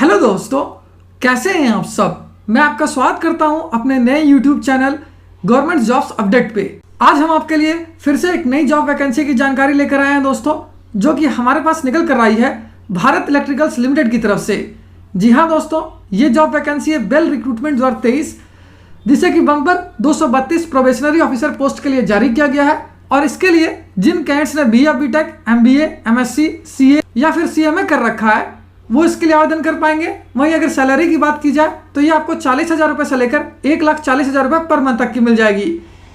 Hello दोस्तों, कैसे हैं आप सब। मैं आपका स्वागत करता हूं अपने नए YouTube channel government jobs update पे। आज हम आपके लिए फिर से एक नई जॉब वैकेंसी की जानकारी लेकर आए हैं दोस्तों, जो कि हमारे पास निकल कर आई है भारत इलेक्ट्रिकल्स लिमिटेड की तरफ से। जी हाँ दोस्तों, ये जॉब वैकेंसी है बेल रिक्रूटमेंट 2023, जिसे कि बम्पर 232 प्रोबेशनरी ऑफिसर पोस्ट के लिए जारी किया गया है। और इसके लिए जिन कैंडिडेट्स ने BA BTech, MBA, MSc, CA या फिर CMA कर रखा है वो इसके लिए आवेदन कर पाएंगे। वहीं अगर सैलरी की बात की जाए तो ये आपको 40,000 रुपये से लेकर 1,40,000 रुपये पर मंथ तक की मिल जाएगी।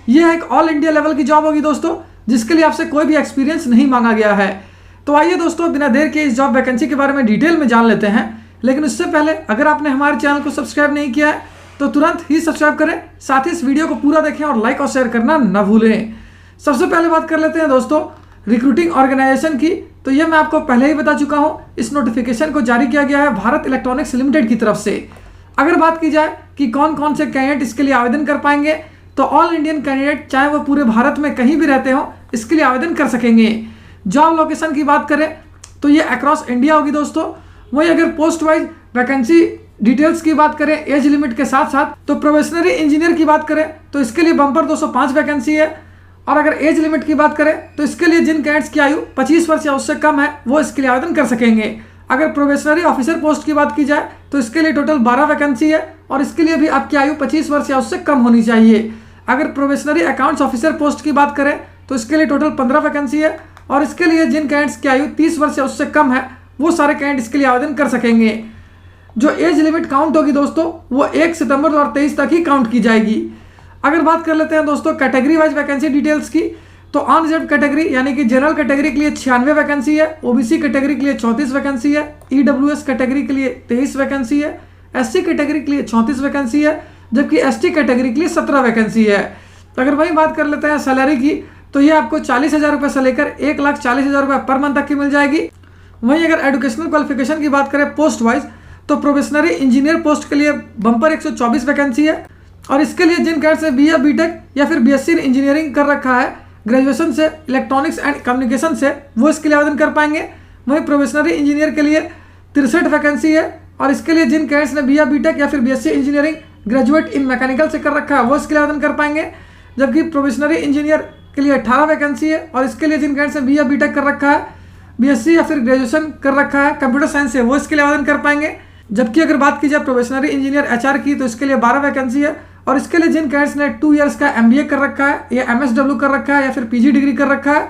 ये एक ऑल इंडिया लेवल की जॉब होगी दोस्तों, जिसके लिए आपसे कोई भी एक्सपीरियंस नहीं मांगा गया है। तो आइए दोस्तों, बिना देर के इस जॉब वैकेंसी के बारे में डिटेल में जान लेते हैं। लेकिन उससे पहले अगर आपने हमारे चैनल को सब्सक्राइब नहीं किया है तो तुरंत ही सब्सक्राइब करें, साथ ही इस वीडियो को पूरा देखें और लाइक और शेयर करना न भूलें। सबसे पहले बात कर लेते हैं दोस्तों रिक्रूटिंग ऑर्गेनाइजेशन की। तो ये मैं आपको पहले ही बता चुका हूँ, इस नोटिफिकेशन को जारी किया गया है भारत इलेक्ट्रॉनिक्स लिमिटेड की तरफ से। अगर बात की जाए कि कौन कौन से कैंडिडेट इसके लिए आवेदन कर पाएंगे, तो ऑल इंडियन कैंडिडेट चाहे वो पूरे भारत में कहीं भी रहते हो इसके लिए आवेदन कर सकेंगे। जॉब लोकेशन की बात करें तो ये अक्रॉस इंडिया होगी दोस्तों। वहीं अगर पोस्ट वाइज वैकेंसी डिटेल्स की बात करें एज लिमिट के साथ साथ, तो प्रोफेशनरी इंजीनियर की बात करें तो इसके लिए बम्पर 205 वैकेंसी है। और अगर एज लिमिट की बात करें तो इसके लिए जिन कैंडिडेट्स की आयु 25 वर्ष या उससे कम है वो इसके लिए आवेदन कर सकेंगे। अगर प्रोबेशनरी ऑफिसर पोस्ट की बात की जाए तो इसके लिए टोटल 12 वैकेंसी है और इसके लिए भी आपकी आयु 25 वर्ष या उससे कम होनी चाहिए। अगर प्रोबेशनरी अकाउंट्स ऑफिसर पोस्ट की बात करें तो इसके लिए टोटल 15 वैकेंसी है और इसके लिए जिन कैंडिडेट्स की आयु 30 वर्ष या उससे कम है वो सारे कैंडिडेट इसके लिए आवेदन कर सकेंगे। जो एज लिमिट काउंट होगी दोस्तों वो 1 सितंबर 2023 तक ही काउंट की जाएगी। अगर बात कर लेते हैं दोस्तों कैटेगरी वाइज वैकेंसी डिटेल्स की, तो अनरिजर्व कैटेगरी यानी कि जनरल कैटेगरी के लिए 96 वैकेंसी है, OBC कैटेगरी के लिए 34 वैकेंसी है, EWS कैटेगरी के लिए 23 वैकेंसी है, SC कैटेगरी के लिए 34 वैकेंसी है, जबकि ST कैटेगरी के लिए 17 वैकेंसी है। अगर वही बात कर लेते हैं सैलरी की, तो ये आपको 40,000 रुपये से लेकर 1,40,000 रुपये पर मंथ तक की मिल जाएगी। वहीं अगर एजुकेशनल क्वालिफिकेशन की बात करें पोस्ट वाइज, तो प्रोफेशनरी इंजीनियर पोस्ट के लिए बम्पर 124 वैकेंसी है और इसके लिए जिन कैंडिडेट्स ने BA BTech या फिर BSc इंजीनियरिंग कर रखा है ग्रेजुएशन से इलेक्ट्रॉनिक्स एंड कम्युनिकेशन से, वो इसके लिए आवेदन कर पाएंगे। वहीं प्रोफेशनरी इंजीनियर के लिए 63 वैकेंसी है और इसके लिए जिन कैंडिडेट्स ने BA BTech या फिर BSc engineering graduate in mechanical से कर रखा है वो इसके लिए आवेदन कर पाएंगे। जबकि प्रोफेशनरी इंजीनियर के लिए 18 वैकेंसी है और इसके लिए जिन कैंडिडेट्स ने BA BTech कर रखा है, BSc या फिर ग्रेजुएशन कर रखा है कंप्यूटर साइंस से, वो इसके लिए आवेदन कर पाएंगे। जबकि अगर बात की जाए प्रोफेशनरी इंजीनियर HR की, तो इसके लिए 12 वैकेंसी है और इसके लिए जिन कैंडिडेट्स ने 2 इयर्स का MBA कर रखा है या MSW कर रखा है या फिर PG डिग्री कर रखा है,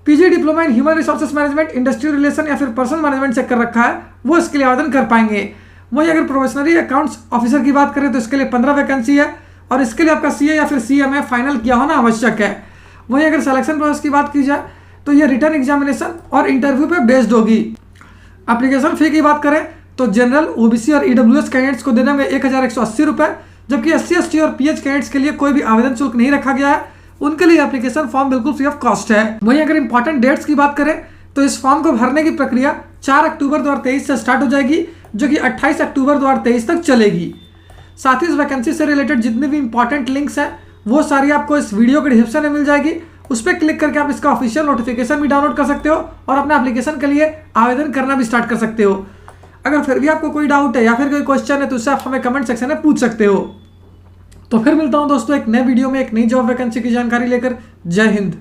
PG diploma in human resources management, industrial relation या फिर पर्सनल मैनेजमेंट से कर रखा है वो इसके लिए आवेदन कर पाएंगे। वहीं अगर प्रोफेशनरी अकाउंट्स ऑफिसर की बात करें तो इसके लिए 15 वैकेंसी है और इसके लिए आपका CA या फिर CMA फाइनल किया होना आवश्यक है। वहीं अगर सिलेक्शन प्रोसेस की बात की जाए तो ये रिटर्न एग्जामिनेशन और इंटरव्यू पे बेस्ड होगी। एप्लीकेशन फी की बात करें तो जनरल, OBC और EWS कैंडिडेट्स को देने में 1,180 रुपये, जबकि SC ST और PH कैंडिडेट्स के लिए कोई भी आवेदन शुल्क नहीं रखा गया है, उनके लिए एप्लीकेशन फॉर्म बिल्कुल फ्री ऑफ कॉस्ट है। वहीं अगर इंपॉर्टेंट डेट्स की बात करें तो इस फॉर्म को भरने की प्रक्रिया 4 अक्टूबर 2023 से स्टार्ट हो जाएगी, जो कि 28 अक्टूबर 2023 तक चलेगी। साथ ही इस वैकेंसी से रिलेटेड जितने भी इंपॉर्टेंट लिंक्स हैं वो सारी आपको इस वीडियो के डिस्क्रिप्शन में मिल जाएगी। उस पर क्लिक करके आप इसका ऑफिशियल नोटिफिकेशन भी डाउनलोड कर सकते हो और अपने एप्लीकेशन के लिए आवेदन करना भी स्टार्ट कर सकते हो। अगर फिर भी आपको कोई डाउट है या फिर कोई क्वेश्चन है तो उससे आप हमें कमेंट सेक्शन में पूछ सकते हो। तो फिर मिलता हूं दोस्तों एक नए वीडियो में एक नई जॉब वैकेंसी की जानकारी लेकर। जय हिंद।